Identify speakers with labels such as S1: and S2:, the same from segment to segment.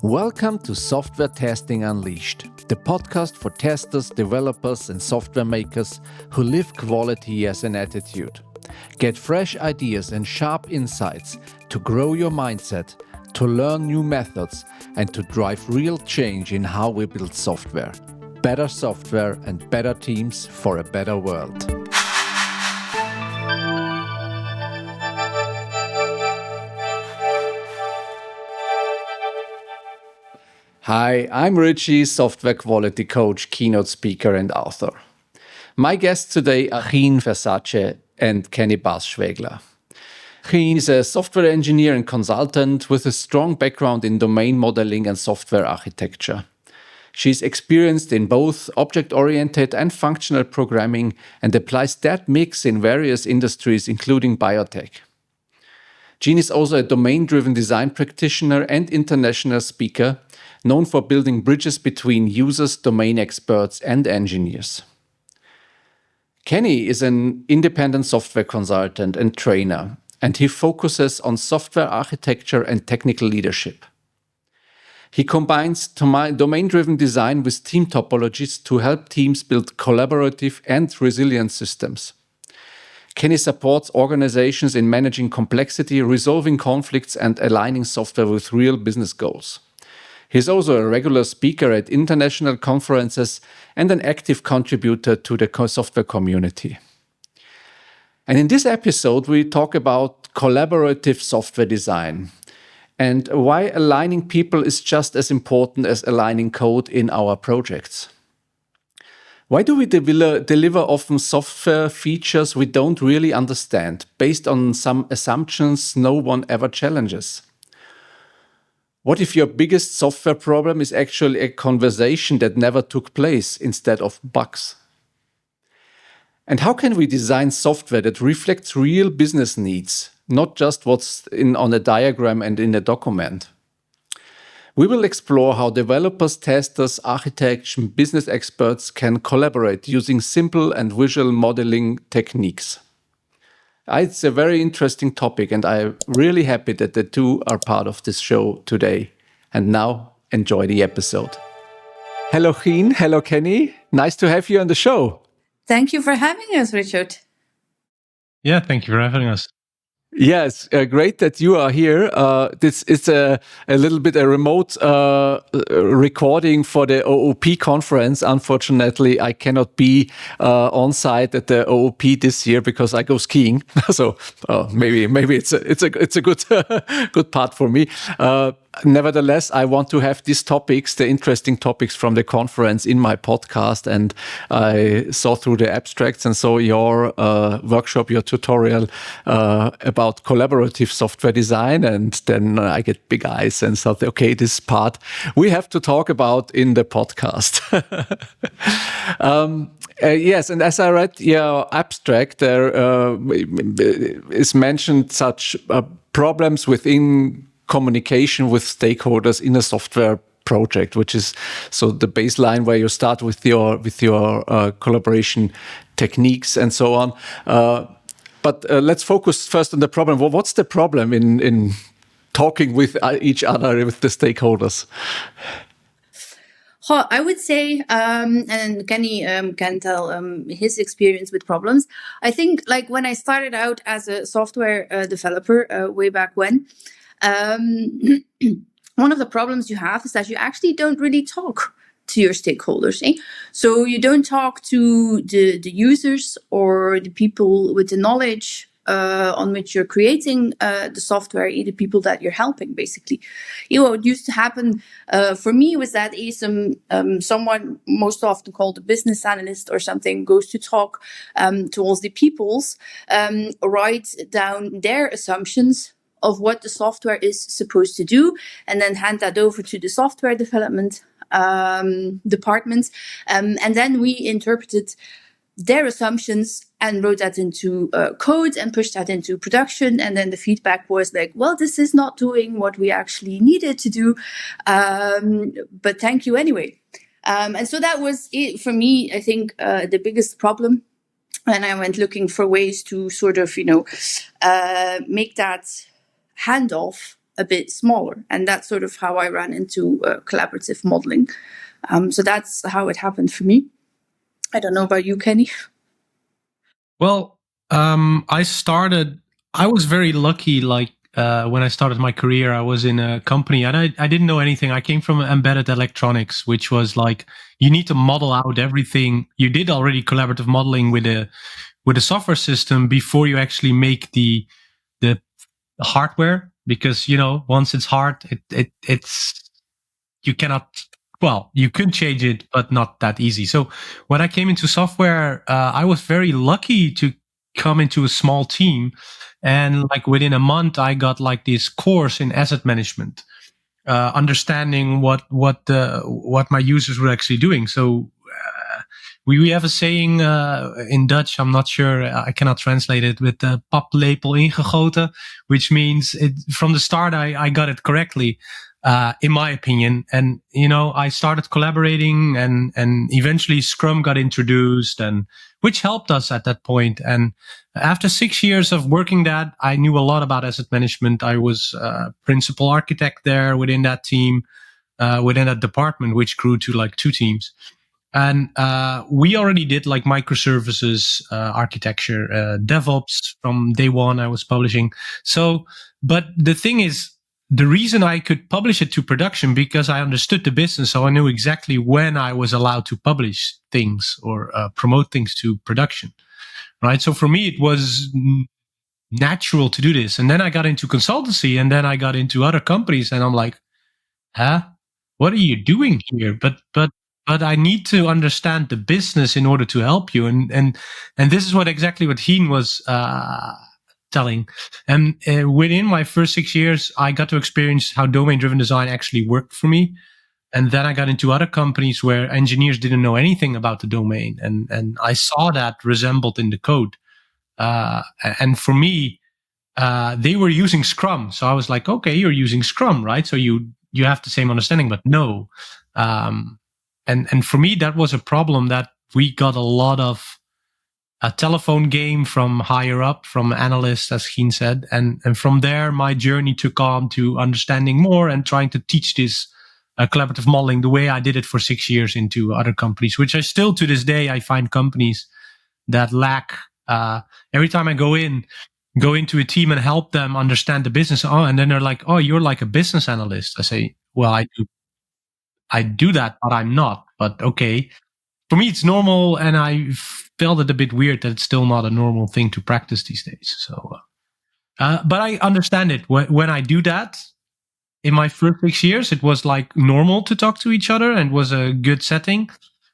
S1: Welcome to Software Testing Unleashed, the podcast for testers, developers, and software makers who live quality as an attitude. Get fresh ideas and sharp insights to grow your mindset, to learn new methods, and to drive real change in how we build software. Better software and better teams for a better world. Hi, I'm Richie, software quality coach, keynote speaker, and author. My guests today are Gien Verschatse and Kenny Baas-Schwegler. Gien is a software engineer and consultant with a strong background in domain modeling and software architecture. She's experienced in both object-oriented and functional programming and applies that mix in various industries, including biotech. Gien is also a domain-driven design practitioner and international speaker, known for building bridges between users, domain experts, and engineers. Kenny is an independent software consultant and trainer, and he focuses on software architecture and technical leadership. He combines domain-driven design with team topologies to help teams build collaborative and resilient systems. Kenny supports organizations in managing complexity, resolving conflicts, and aligning software with real business goals. He's also a regular speaker at international conferences and an active contributor to the software community. And in this episode, we talk about collaborative software design and why aligning people is just as important as aligning code in our projects. Why do we deliver often software features we don't really understand, based on some assumptions no one ever challenges? What if your biggest software problem is actually a conversation that never took place instead of bugs? And how can we design software that reflects real business needs, not just what's on a diagram and in a document? We will explore how developers, testers, architects, and business experts can collaborate using simple and visual modeling techniques. It's a very interesting topic, and I'm really happy that the two are part of this show today. And now, enjoy the episode. Hello, Gien. Hello, Kenny. Nice to have you on the show.
S2: Thank you for having us, Richard.
S3: Yeah, thank you for having us.
S1: Yes, great that you are here. This is a little bit a remote recording for the OOP conference. Unfortunately, I cannot be on site at the OOP this year because I go skiing. So maybe it's a good good part for me. Nevertheless, I want to have these topics, the interesting topics from the conference, in my podcast. And I saw through the abstracts and saw your workshop, your tutorial about collaborative software design. And then I get big eyes and thought, okay, this part we have to talk about in the podcast. Yes, and as I read your abstract, there is mentioned such problems within communication with stakeholders in a software project, which is so the baseline where you start with your collaboration techniques and so on. But let's focus first on the problem. Well, what's the problem in talking with each other, with the stakeholders?
S2: I would say, and Kenny can tell his experience with problems. I think, like when I started out as a software developer way back when, one of the problems you have is that you actually don't really talk to your stakeholders. So you don't talk to the users or the people with the knowledge on which you're creating the software, the people that you're helping, basically. What used to happen for me was that someone, most often called a business analyst or something, goes to talk to all the peoples, write down their assumptions of what the software is supposed to do, and then hand that over to the software development department. And then we interpreted their assumptions and wrote that into code and pushed that into production. And then the feedback was like, well, this is not doing what we actually needed to do, but thank you anyway. And so that was it for me, I think, the biggest problem. And I went looking for ways to sort of, make that handoff a bit smaller. And that's sort of how I ran into collaborative modeling. So that's how it happened for me. I don't know about you, Kenny.
S3: Well, I was very lucky, when I started my career, I was in a company and I didn't know anything. I came from embedded electronics, which was like, you need to model out everything. You did already collaborative modeling with a software system before you actually make the hardware, because, once it's hard, it's, you cannot, well, you could change it, but not that easy. So when I came into software, I was very lucky to come into a small team. And like within a month, I got like this course in asset management, understanding what my users were actually doing. So we have a saying in Dutch, I'm not sure, I cannot translate it, with paplepel ingegoten, which means from the start I got it correctly, in my opinion. And, I started collaborating and eventually Scrum got introduced, and which helped us at that point. And after 6 years of working that, I knew a lot about asset management. I was principal architect there within that team, within that department, which grew to like 2 teams. And we already did like microservices architecture, DevOps from day one. I was publishing. So, but the thing is, the reason I could publish it to production, because I understood the business. So I knew exactly when I was allowed to publish things or promote things to production. Right. So for me, it was natural to do this. And then I got into consultancy, and then I got into other companies, and I'm like, what are you doing here? But I need to understand the business in order to help you. And this is exactly what Gien was telling. And within my first 6 years, I got to experience how domain-driven design actually worked for me. And then I got into other companies where engineers didn't know anything about the domain. And I saw that resembled in the code. And for me, they were using Scrum. So I was like, okay, you're using Scrum, right? So you have the same understanding, but no. And for me, that was a problem, that we got a lot of a telephone game from higher up, from analysts, as Gien said. And from there, my journey took on to understanding more and trying to teach this collaborative modeling the way I did it for 6 years into other companies, which I still to this day, I find companies that lack, every time I go into a team and help them understand the business. And then they're like, oh, you're like a business analyst. I say, well, I do that, but I'm not. But okay, for me, it's normal. And I felt it a bit weird that it's still not a normal thing to practice these days. So, but I understand it. When I do that, in my first 6 years, it was like normal to talk to each other and was a good setting.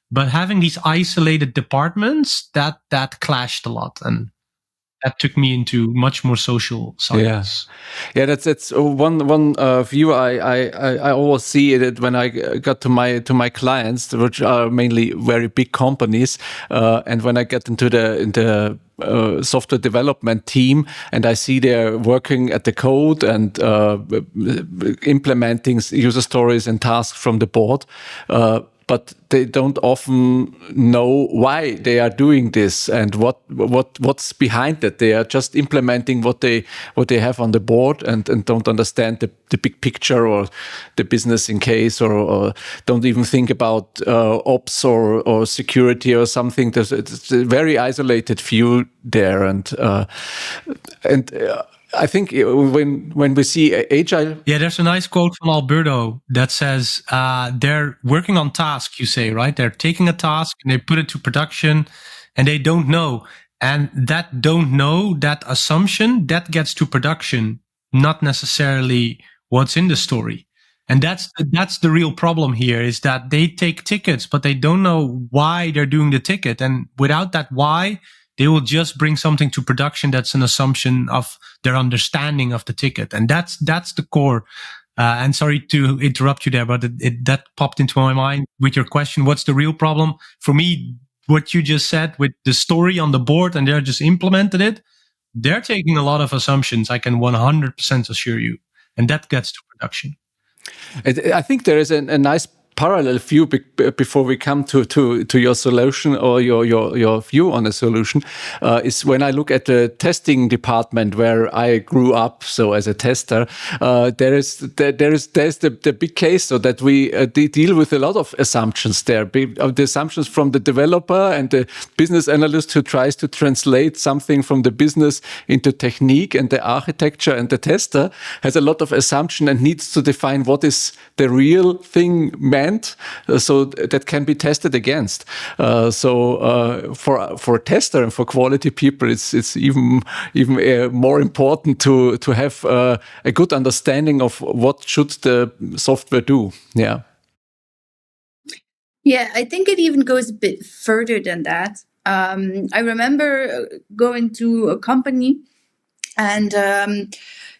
S3: But having these isolated departments, that clashed a lot. And that took me into much more social science.
S1: Yeah, that's one view I always see it when I got to my clients, which are mainly very big companies, and when I get into the software development team, and I see they're working at the code and implementing user stories and tasks from the board. But they don't often know why they are doing this and what's behind it. They are just implementing what they have on the board and don't understand the big picture or the business in case, or don't even think about ops or security or something. It's a very isolated view there, and I think when we see Agile...
S3: Yeah, there's a nice quote from Alberto that says, they're working on task, you say, right? They're taking a task and they put it to production and they don't know. And that don't know, that assumption, that gets to production, not necessarily what's in the story. And that's the real problem here, is that they take tickets, but they don't know why they're doing the ticket. And without that why, they will just bring something to production that's an assumption of their understanding of the ticket. And that's the core. And sorry to interrupt you there, but that popped into my mind with your question. What's the real problem? For me, what you just said with the story on the board and they're just implemented it, they're taking a lot of assumptions, I can 100% assure you. And that gets to production.
S1: I think there is a nice parallel view before we come to your solution or your view on a solution is when I look at the testing department where I grew up. So as a tester, there's the big case so that we deal with a lot of assumptions there. The assumptions from the developer and the business analyst who tries to translate something from the business into technique, and the architecture and the tester has a lot of assumption and needs to define what is the real thing meant, so that can be tested against. For a tester and for quality people, it's even more important to have a good understanding of what should the software do. Yeah.
S2: Yeah, I think it even goes a bit further than that. I remember going to a company, and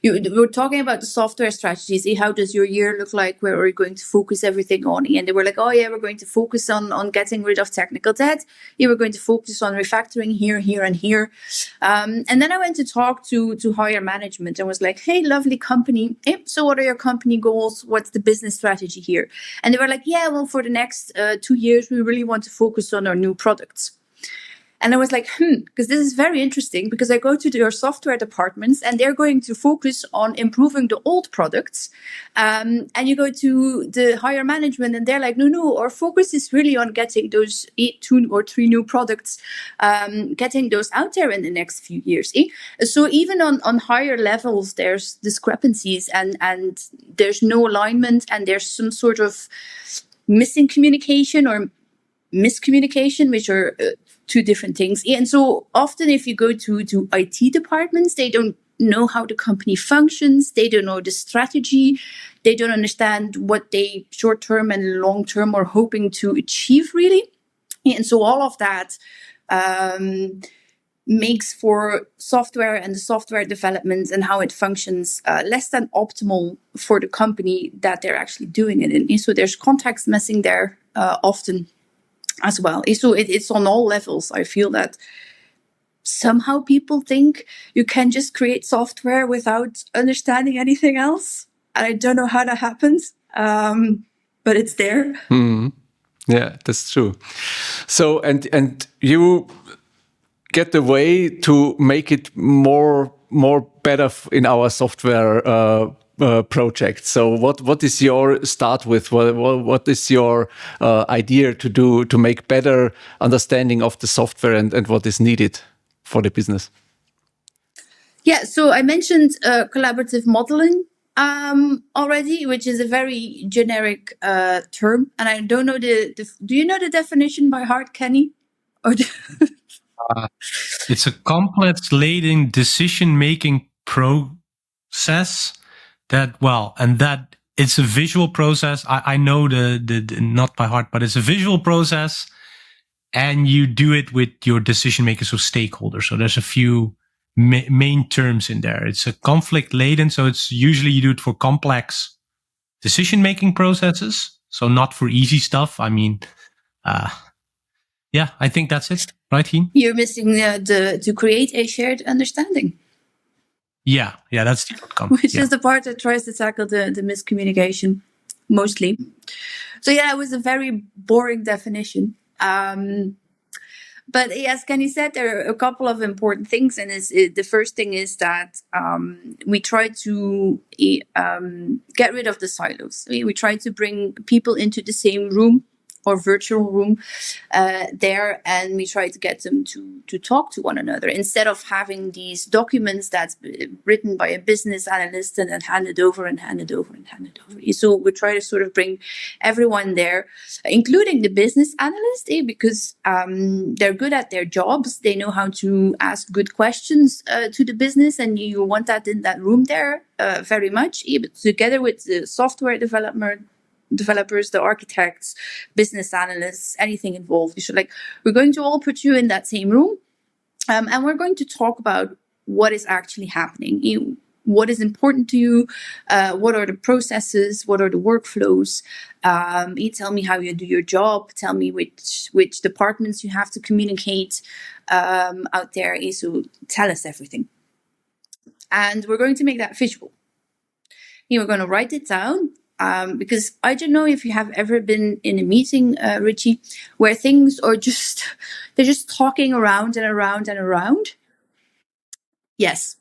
S2: we were talking about the software strategy. See, how does your year look like? Where are you going to focus everything on? And they were like, oh yeah, we're going to focus on getting rid of technical debt. Yeah, we're going to focus on refactoring here, here, and here. And then I went to talk to higher management and was like, hey, lovely company. So what are your company goals? What's the business strategy here? And they were like, yeah, well, for the next 2 years, we really want to focus on our new products. And I was like, because this is very interesting, because I go to your software departments and they're going to focus on improving the old products. And you go to the higher management and they're like, no, our focus is really on getting those 2 or 3 new products, getting those out there in the next few years. So even on higher levels, there's discrepancies and there's no alignment, and there's some sort of missing communication or miscommunication, which are 2 different things. And so often if you go to IT departments, they don't know how the company functions. They don't know the strategy. They don't understand what they short-term and long-term are hoping to achieve, really. And so all of that makes for software and the software development and how it functions less than optimal for the company that they're actually doing it in. So there's context missing there often as well. So it's on all levels. I feel that somehow people think you can just create software without understanding anything else. And I don't know how that happens, but it's there.
S1: Yeah, that's true. So, and you get the way to make it more better in our software project. So what is your start with? What is your idea to do to make better understanding of the software and what is needed for the business?
S2: Yeah, so I mentioned collaborative modeling already, which is a very generic term, and I don't know do you know the definition by heart, Kenny? Or
S3: it's a complex laden decision-making process that it's a visual process. I know the not by heart, but it's a visual process, and you do it with your decision makers, so stakeholders. So there's a few main terms in there. It's a conflict laden, so it's usually you do it for complex decision making processes, so not for easy stuff. I mean, yeah, I think that's it, right, Gien?
S2: You're missing to create a shared understanding.
S3: Yeah, that's the outcome.
S2: Which is the part that tries to tackle the miscommunication, mostly. So yeah, it was a very boring definition. But as Kenny said, there are a couple of important things. And the first thing is that we try to get rid of the silos. We try to bring people into the same room or virtual room there, and we try to get them to talk to one another instead of having these documents that's written by a business analyst and then handed over. So we try to sort of bring everyone there, including the business analyst, because they're good at their jobs. They know how to ask good questions to the business, and you want that in that room there very much. But together with the software developers, the architects, business analysts, anything involved. So we're going to all put you in that same room, and we're going to talk about what is actually happening. What is important to you? What are the processes? What are the workflows? You tell me how you do your job. Tell me which departments you have to communicate out there. So tell us everything. And we're going to make that visual. We're going to write it down. Because I don't know if you have ever been in a meeting, Richie, where things are they're just talking around and around and around. Yes.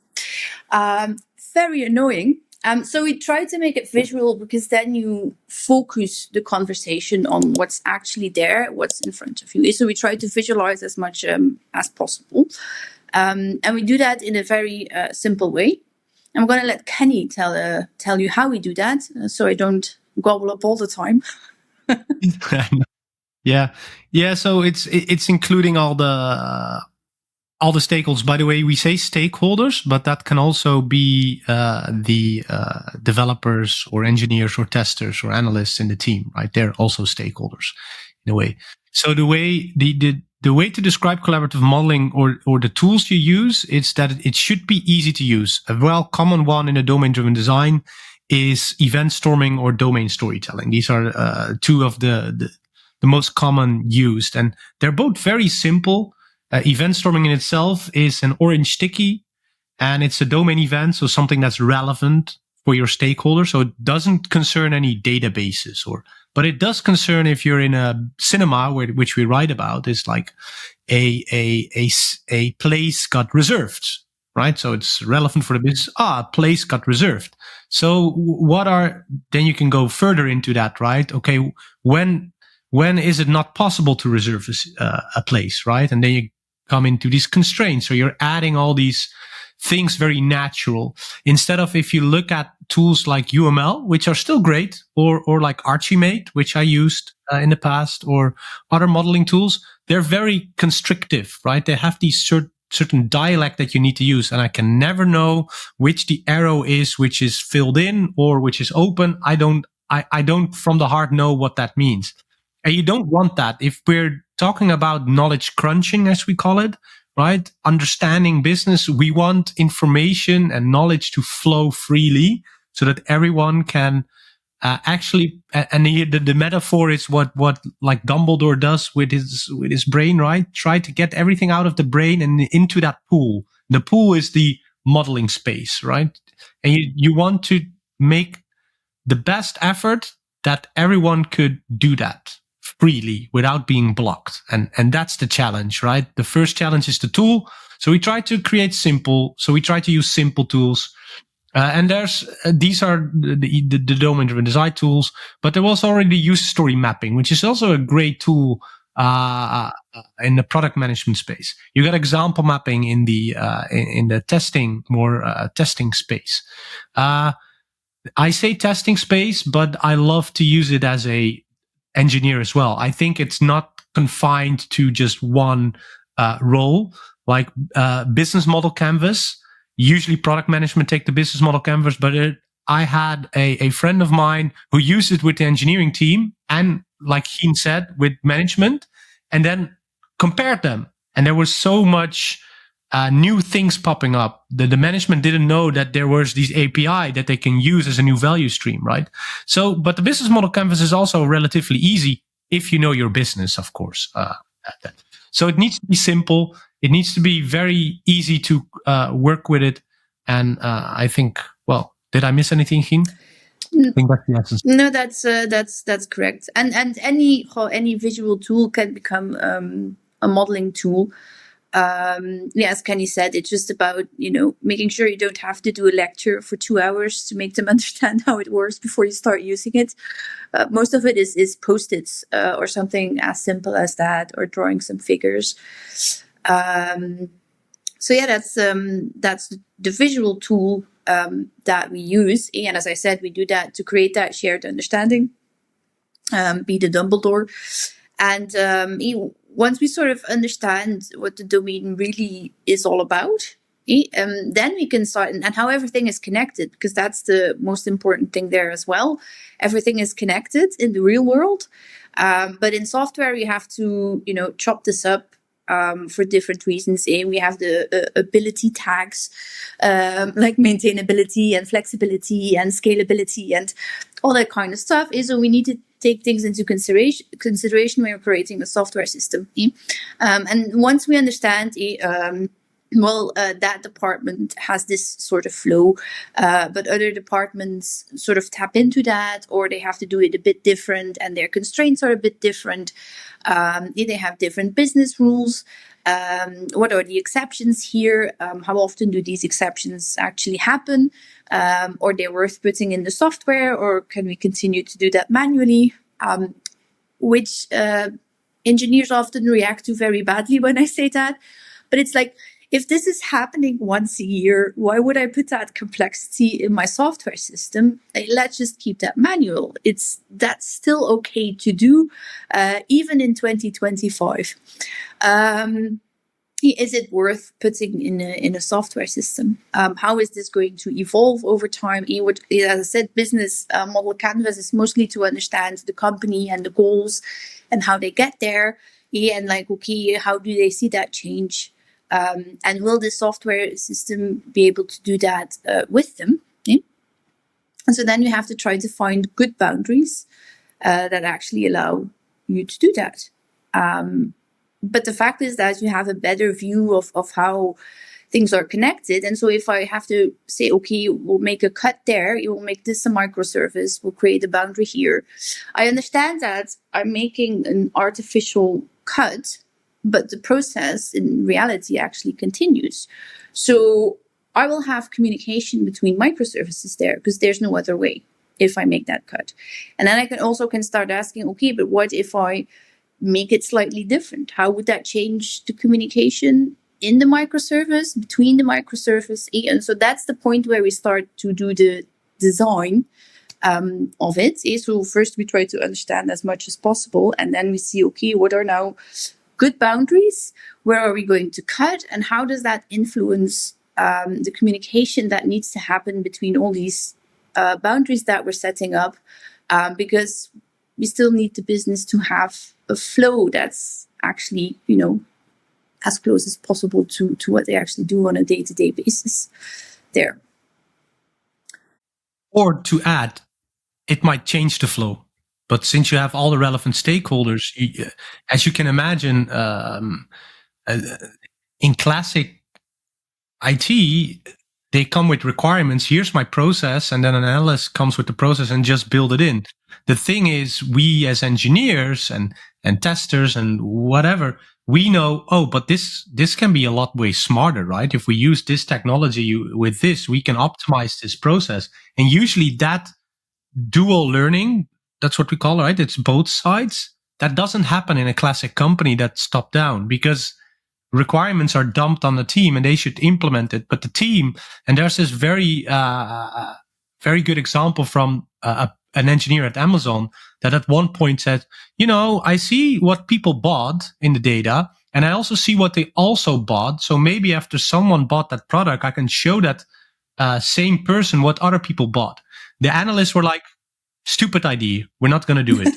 S2: Very annoying. So we try to make it visual, because then you focus the conversation on what's actually there, what's in front of you. So we try to visualize as much as possible. And we do that in a very simple way. I'm going to let Kenny tell you how we do that, so I don't gobble up all the time.
S3: Yeah. So it's including all the stakeholders. By the way, we say stakeholders, but that can also be the developers or engineers or testers or analysts in the team, right? They're also stakeholders in a way. So the way the way to describe collaborative modeling or the tools you use is that it should be easy to use. A common one in a domain-driven design is event storming or domain storytelling. These are two of the most common used, and they're both very simple. Event storming in itself is an orange sticky, and it's a domain event, so something that's relevant for your stakeholder. So it doesn't concern any databases, but it does concern if you're in a cinema, which we write about, is like a place got reserved, right? So it's relevant for the business. A place got reserved. So then you can go further into that, right? Okay, when is it not possible to reserve a place, right? And then you come into these constraints. So you're adding all these things very natural. Instead of, if you look at tools like UML, which are still great, or like Archimate, which I used in the past, or other modeling tools, they're very constrictive, right? They have these certain dialect that you need to use, and I can never know which the arrow is, which is filled in or which is open. I don't from the heart know what that means. And you don't want that. If we're talking about knowledge crunching, as we call it, right? Understanding business, we want information and knowledge to flow freely so that everyone can actually, and the metaphor is what like Dumbledore does with his brain, right? Try to get everything out of the brain and into that pool. The pool is the modeling space, right? And you want to make the best effort that everyone could do that freely without being blocked. And that's the challenge, right? The first challenge is the tool. So we try to create we try to use simple tools. And these are the domain-driven design tools, but there was already user story mapping, which is also a great tool in the product management space. You got example mapping in the testing, more testing space. I say testing space, but I love to use it as a engineer as well. I think it's not confined to just one role, like business model canvas. Usually product management take the business model canvas, but I had a friend of mine who used it with the engineering team and, like Gien said, with management, and then compared them. And there was so much new things popping up. The management didn't know that there was these API that they can use as a new value stream, right? So, but the business model canvas is also relatively easy if you know your business, of course. So it needs to be simple. It needs to be very easy to work with it. And I think, well, did I miss anything, Gien? I think that's the essence.
S2: No, that's correct. And any visual tool can become a modeling tool. As Kenny said, it's just about, making sure you don't have to do a lecture for 2 hours to make them understand how it works before you start using it. Most of it is post-its or something as simple as that, or drawing some figures. That's the visual tool that we use. And as I said, we do that to create that shared understanding, be the Dumbledore. And once we sort of understand what the domain really is all about, then we can start, and how everything is connected, because that's the most important thing there as well. Everything is connected in the real world. But in software, you have to, chop this up for different reasons. We have the ability tags, like maintainability and flexibility and scalability and all that kind of stuff. So we need to take things into consideration when we're creating a software system. And once we understand well, that department has this sort of flow, but other departments sort of tap into that, or they have to do it a bit different, and their constraints are a bit different. They have different business rules. What are the exceptions here? How often do these exceptions actually happen? Are they worth putting in the software, or can we continue to do that manually? Which engineers often react to very badly when I say that. But it's like, if this is happening once a year, why would I put that complexity in my software system? Let's just keep that manual. That's still okay to do, even in 2025. Is it worth putting in a software system? How is this going to evolve over time? As I said, business model canvas is mostly to understand the company and the goals and how they get there. And like, okay, how do they see that change? And will the software system be able to do that with them? And so then you have to try to find good boundaries that actually allow you to do that. But the fact is that you have a better view of how things are connected. And so if I have to say, okay, we'll make a cut there, you will make this a microservice, we'll create a boundary here. I understand that I'm making an artificial cut, but the process in reality actually continues. So I will have communication between microservices there because there's no other way if I make that cut. And then I can start asking, okay, but what if I make it slightly different? How would that change the communication in the microservice, between the microservice? And so that's the point where we start to do the design of it. So first we try to understand as much as possible, and then we see, okay, what are now good boundaries? Where are we going to cut? And how does that influence the communication that needs to happen between all these boundaries that we're setting up? Because we still need the business to have a flow that's actually, as close as possible to what they actually do on a day-to-day basis there.
S3: Or to add, it might change the flow. But since you have all the relevant stakeholders, as you can imagine, in classic IT, they come with requirements. Here's my process, and then an analyst comes with the process and just build it in. The thing is, we as engineers and testers and whatever, we know, but this can be a lot way smarter, right? If we use this technology with this, we can optimize this process. And usually that dual learning, that's what we call it, right? It's both sides. That doesn't happen in a classic company that's top down, because requirements are dumped on the team and they should implement it. But the team, and there's this very good example from an engineer at Amazon that at one point said, I see what people bought in the data, and I also see what they also bought. So maybe after someone bought that product, I can show that same person what other people bought. The analysts were like, stupid idea. We're not going to do it.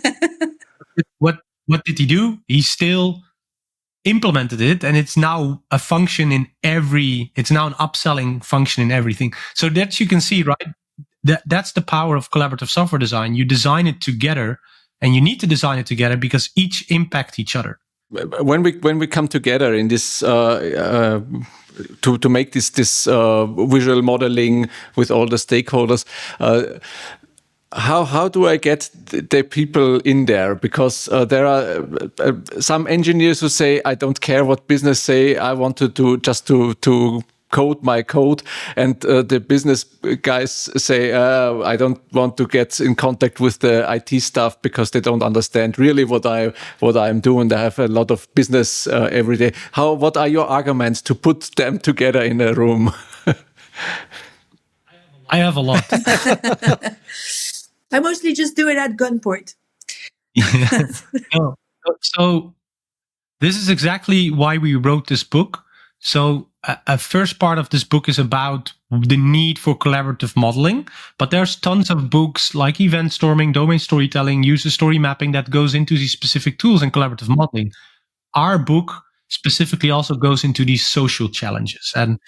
S3: What did he do? He still implemented it, and it's now a function in it's now an upselling function in everything. So that you can see, right? That's the power of collaborative software design. You design it together, and you need to design it together because each impact each other.
S1: When we come together in this to make this visual modeling with all the stakeholders, how do I get the people in there? Because there are some engineers who say, I don't care what business say, I want to do just to code my code, and the business guys say, I don't want to get in contact with the IT stuff because they don't understand really what I'm doing. They have a lot of business every day. What are your arguments to put them together in a room?
S3: I have a lot.
S2: I mostly just do it at gunpoint.
S3: So this is exactly why we wrote this book. So a first part of this book is about the need for collaborative modeling, but there's tons of books like event storming, domain storytelling, user story mapping that goes into these specific tools in collaborative modeling. Our book specifically also goes into these social challenges. And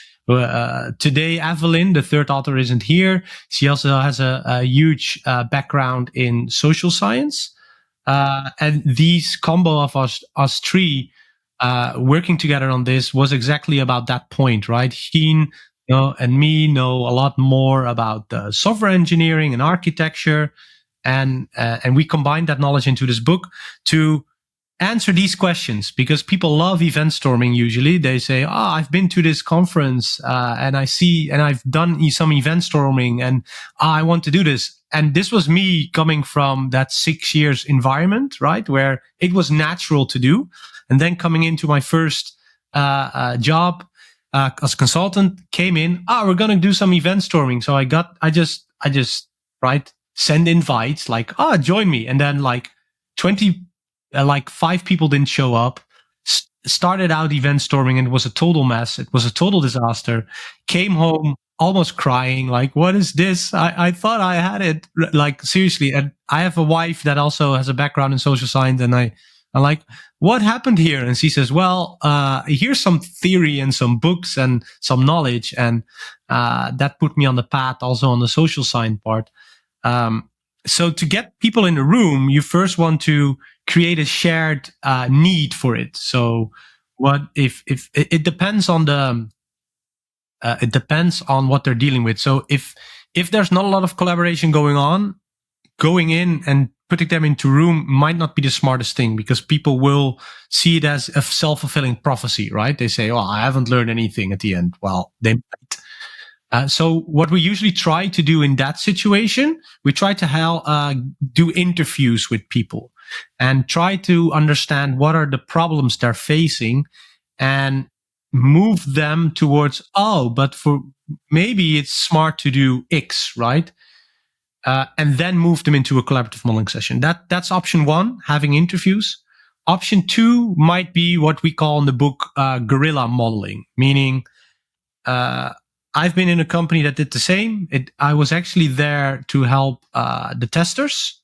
S3: today, Evelyn, the third author, isn't here. She also has a huge background in social science. And these combo of us three working together on this was exactly about that point, right? Gien and me know a lot more about software engineering and architecture, and we combined that knowledge into this book to answer these questions, because people love event storming. Usually they say, I've been to this conference and I've done some event storming, and I want to do this. And this was me coming from that 6 years environment, right, where it was natural to do. And then coming into my first job as a consultant, came in, we're going to do some event storming. So I just right, send invites like, join me. And then like 5 people didn't show up, started out event storming, and it was a total mess. It was a total disaster. Came home almost crying, like, what is this? I thought I had it. Like, seriously. And I have a wife that also has a background in social science, and I'm like, what happened here? And she says, well, here's some theory and some books and some knowledge. And that put me on the path also on the social science part. So to get people in the room, you first want to create a shared need for it. So what if it depends on it depends on what they're dealing with. So if there's not a lot of collaboration going on, going in and putting them into room might not be the smartest thing, because people will see it as a self-fulfilling prophecy, right? They say, I haven't learned anything at the end. Well, they might. So what we usually try to do in that situation, we try to do interviews with people and try to understand what are the problems they're facing, and move them towards, but for maybe it's smart to do X, right? And then move them into a collaborative modeling session. That's option 1, having interviews. Option 2 might be what we call in the book guerrilla modeling, meaning I've been in a company that did the same. I was actually there to help the testers,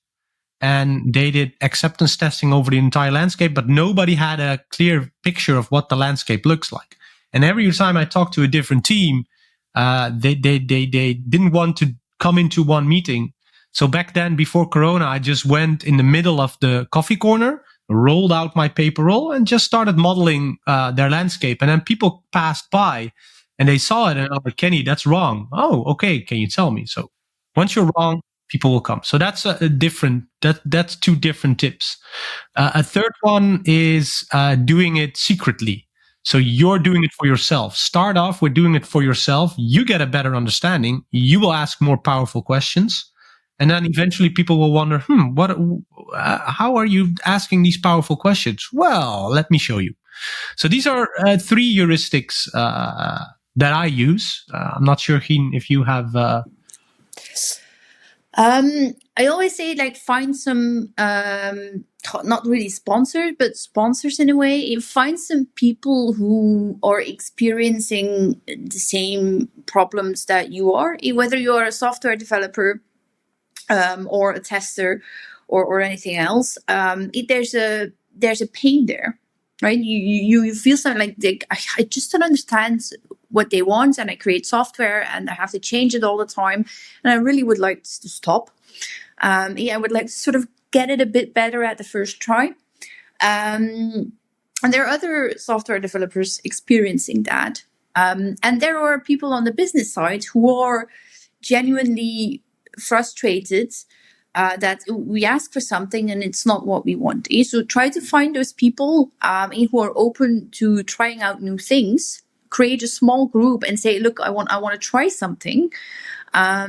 S3: and they did acceptance testing over the entire landscape, but nobody had a clear picture of what the landscape looks like. And every time I talked to a different team, they didn't want to come into one meeting. So back then, before Corona, I just went in the middle of the coffee corner, rolled out my paper roll, and just started modeling their landscape. And then people passed by, and they saw it, and I'm like, Kenny, that's wrong. Oh, okay. Can you tell me? So once you're wrong, people will come. So that's that's 2 different tips. A third one is doing it secretly. So you're doing it for yourself. Start off with doing it for yourself. You get a better understanding. You will ask more powerful questions. And then eventually people will wonder, how are you asking these powerful questions? Well, let me show you. So these are 3 heuristics that I use. I'm not sure, Gien, if you have...
S2: I always say, like, find some, not really sponsored, but sponsors in a way. Find some people who are experiencing the same problems that you are, whether you are a software developer or a tester or anything else. There's a pain there, right? You feel something like, I just don't understand what they want, and I create software and I have to change it all the time, and I really would like to stop. I would like to sort of get it a bit better at the first try. And there are other software developers experiencing that. And there are people on the business side who are genuinely frustrated that we ask for something and it's not what we want. So try to find those people who are open to trying out new things. Create a small group and say, look, I want to try something. I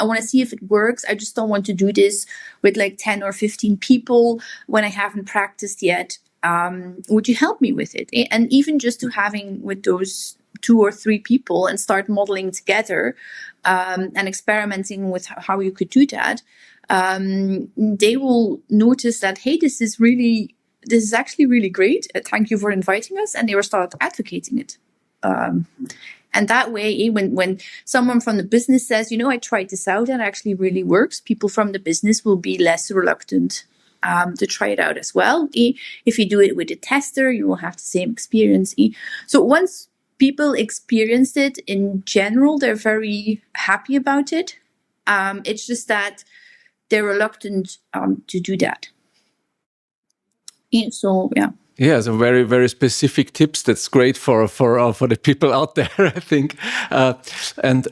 S2: want to see if it works. I just don't want to do this with like 10 or 15 people when I haven't practiced yet. Would you help me with it? And even just to having with those 2 or 3 people and start modeling together and experimenting with how you could do that, they will notice that, hey, this is actually really great. Thank you for inviting us. And they will start advocating it. And that way, when someone from the business says, I tried this out and it actually really works, people from the business will be less reluctant to try it out as well. If you do it with a tester, you will have the same experience. So once people experienced it, in general, they're very happy about it. It's just that they're reluctant to do that. So, yeah.
S1: Yeah, so very, very specific tips. That's great for the people out there, I think. And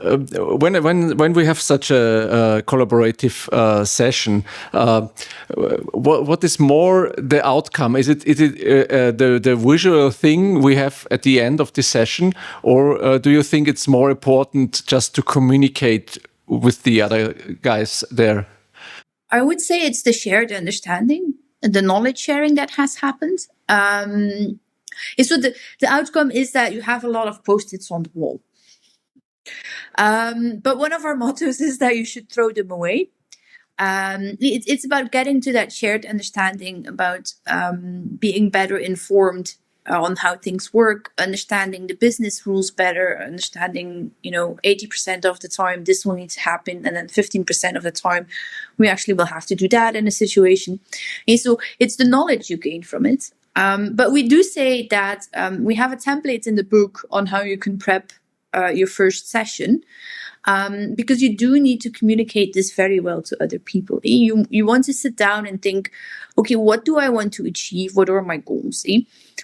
S1: when we have such a collaborative session, what is more the outcome? Is it the visual thing we have at the end of the session, or do you think it's more important just to communicate with the other guys there?
S2: I would say it's the shared understanding, the knowledge sharing that has happened. So the outcome is that you have a lot of post-its on the wall. But one of our mottos is that you should throw them away. It's about getting to that shared understanding, about being better informed on how things work, understanding the business rules better, understanding, 80% of the time this will need to happen, and then 15% of the time we actually will have to do that in a situation. And so it's the knowledge you gain from it. But we do say that we have a template in the book on how you can prep your first session. Because you do need to communicate this very well to other people. You want to sit down and think, okay, what do I want to achieve? What are my goals?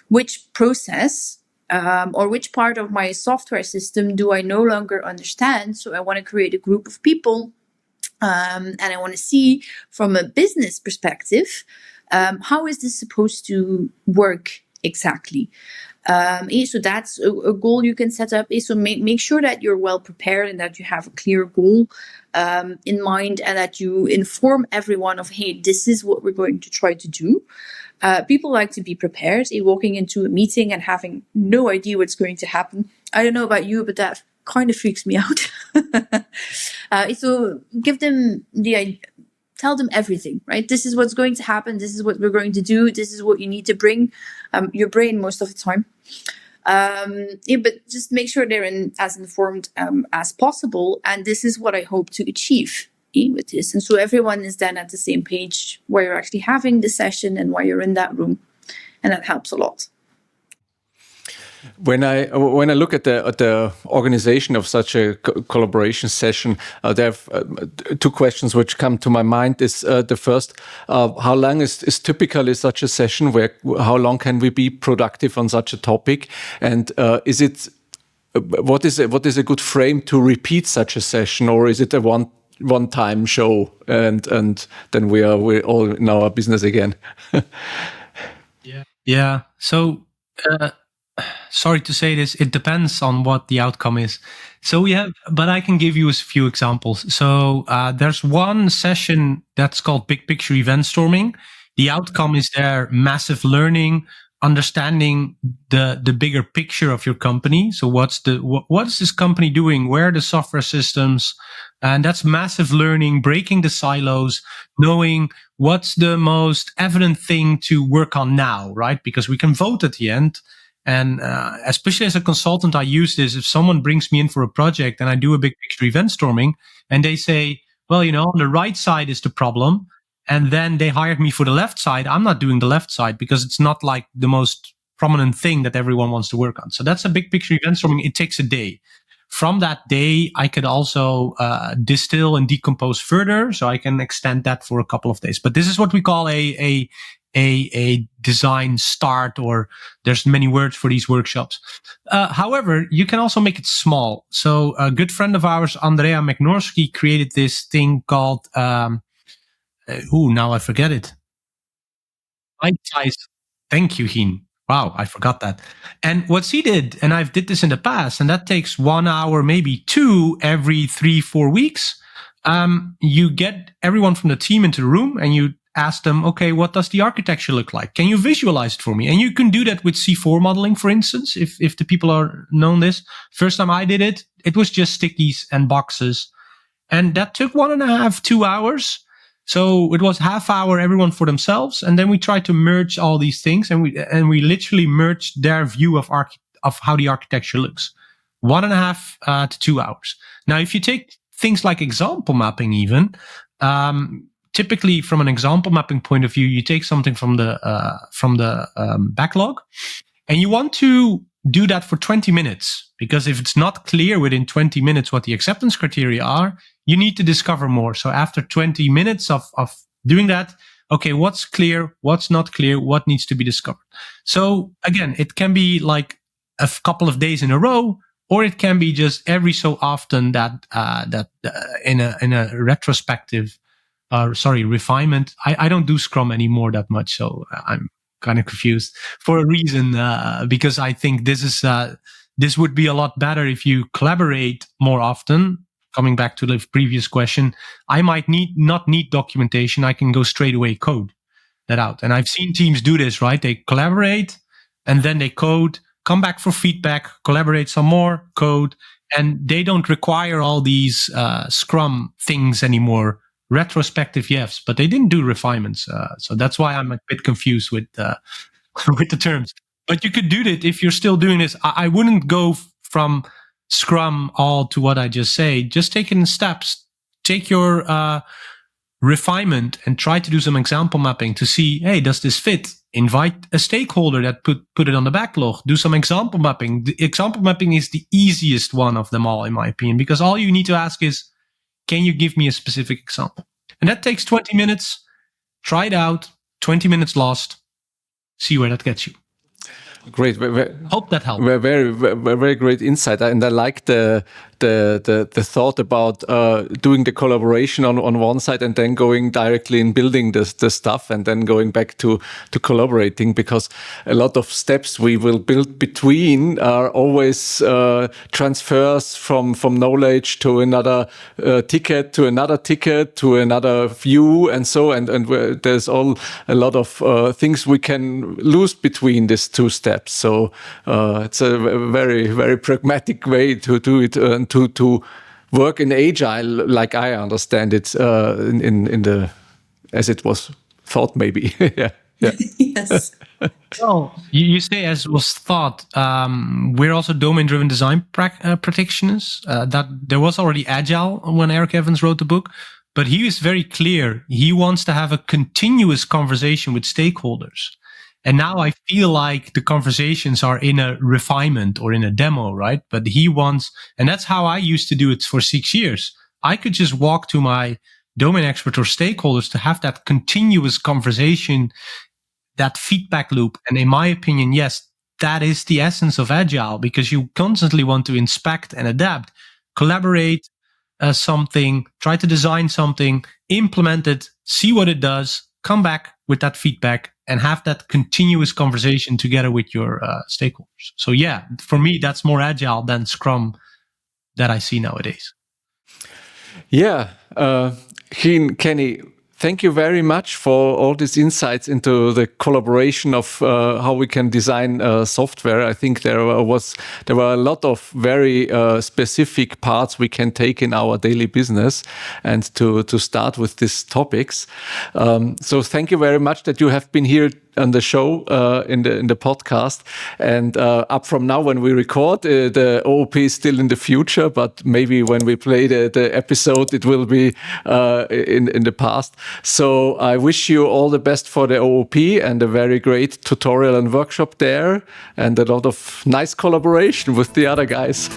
S2: Which process or which part of my software system do I no longer understand? So I want to create a group of people and I want to see from a business perspective, how is this supposed to work exactly? So that's a goal you can set up. So make sure that you're well prepared and that you have a clear goal in mind, and that you inform everyone of, hey, this is what we're going to try to do. People like to be prepared. Walking into a meeting and having no idea what's going to happen. I don't know about you, but that kind of freaks me out. So give them tell them everything, right? This is what's going to happen. This is what we're going to do. This is what you need to bring your brain most of the time. But just make sure they're as informed as possible. And this is what I hope to achieve with this. And so everyone is then at the same page where you're actually having the session and why you're in that room. And that helps a lot.
S1: When I look at the organization of such a collaboration session, there are two questions which come to my mind. Is the first, how long is typically such a session? How long can we be productive on such a topic? And what is a good frame to repeat such a session, or is it a one-time show and then we're all in our business again?
S3: Yeah. So. Sorry to say this, it depends on what the outcome is. So but I can give you a few examples. So there's one session that's called Big Picture Event Storming. The outcome is there massive learning, understanding the bigger picture of your company. So what is this company doing? Where are the software systems? And that's massive learning, breaking the silos, knowing what's the most evident thing to work on now, right? Because we can vote at the end. And especially as a consultant, I use this. If someone brings me in for a project and I do a big picture event storming and they say, well, on the right side is the problem. And then they hired me for the left side. I'm not doing the left side because it's not like the most prominent thing that everyone wants to work on. So that's a big picture event storming. It takes a day. From that day, I could also distill and decompose further. So I can extend that for a couple of days. But this is what we call a design start, or there's many words for these workshops. However, you can also make it small. So a good friend of ours, Andrea McNorsky, created this thing called, now I forget it. Bite size. Thank you, Gien. Wow, I forgot that. And what she did, and I've did this in the past, and that takes 1 hour, maybe 2 every 3-4 weeks. You get everyone from the team into the room and you ask them, okay, what does the architecture look like? Can you visualize it for me? And you can do that with C4 modeling, for instance, if the people are known this. First time I did it, it was just stickies and boxes. And that took 1.5, 2 hours. So it was half hour, everyone for themselves. And then we tried to merge all these things, and we literally merged their view of how the architecture looks. 1.5 to 2 hours. Now, if you take things like example mapping even, typically, from an example mapping point of view, you take something from the backlog, and you want to do that for 20 minutes. Because if it's not clear within 20 minutes what the acceptance criteria are, you need to discover more. So after 20 minutes of doing that, okay, what's clear, what's not clear, what needs to be discovered. So again, it can be like a couple of days in a row, or it can be just every so often that in a retrospective, refinement. I don't do Scrum anymore that much, so I'm kind of confused for a reason, because I think this would be a lot better if you collaborate more often. Coming back to the previous question, I might not need documentation. I can go straight away code that out. And I've seen teams do this, right? They collaborate and then they code, come back for feedback, collaborate some more, code, and they don't require all these Scrum things anymore. Retrospective, yes, but they didn't do refinements. So that's why I'm a bit confused with with the terms. But you could do that if you're still doing this. I wouldn't go from Scrum all to what I just say. Just take it in steps. Take your refinement and try to do some example mapping to see, hey, does this fit? Invite a stakeholder that put it on the backlog. Do some example mapping. The example mapping is the easiest one of them all, in my opinion, because all you need to ask is, can you give me a specific example? And that takes 20 minutes. Try it out. 20 minutes lost. See where that gets you.
S1: Great.
S3: Hope that helped.
S1: Very great insight. And I like the thought about doing the collaboration on one side and then going directly in building the stuff and then going back to collaborating, because a lot of steps we will build between are always transfers from knowledge to another ticket to another view and so, and there's a lot of things we can lose between these two steps. So it's a very, very pragmatic way to do it and to work in Agile, like I understand it, in the as it was thought, maybe. Yeah.
S2: Yes.
S3: Well, you say as was thought. We're also domain-driven design practitioners. That there was already Agile when Eric Evans wrote the book, but he is very clear. He wants to have a continuous conversation with stakeholders. And now I feel like the conversations are in a refinement or in a demo, right? But he wants, and that's how I used to do it for 6 years. I could just walk to my domain expert or stakeholders to have that continuous conversation, that feedback loop. And in my opinion, yes, that is the essence of Agile, because you constantly want to inspect and adapt, collaborate something, try to design something, implement it, see what it does, come back with that feedback and have that continuous conversation together with your stakeholders. So yeah, for me, that's more Agile than Scrum that I see nowadays.
S1: Yeah. Gien, Kenny, thank you very much for all these insights into the collaboration of how we can design software. I think there were a lot of very specific parts we can take in our daily business, and to start with these topics. So thank you very much that you have been here on the show, in the podcast, and up from now when we record, the OOP is still in the future, but maybe when we play the episode, it will be in the past. So I wish you all the best for the OOP and a very great tutorial and workshop there, and a lot of nice collaboration with the other guys.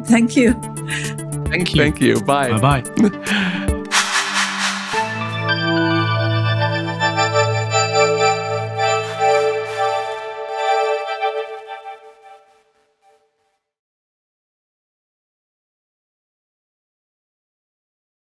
S2: Thank you.
S3: Thank you.
S1: Thank you. Bye.
S3: Bye-bye.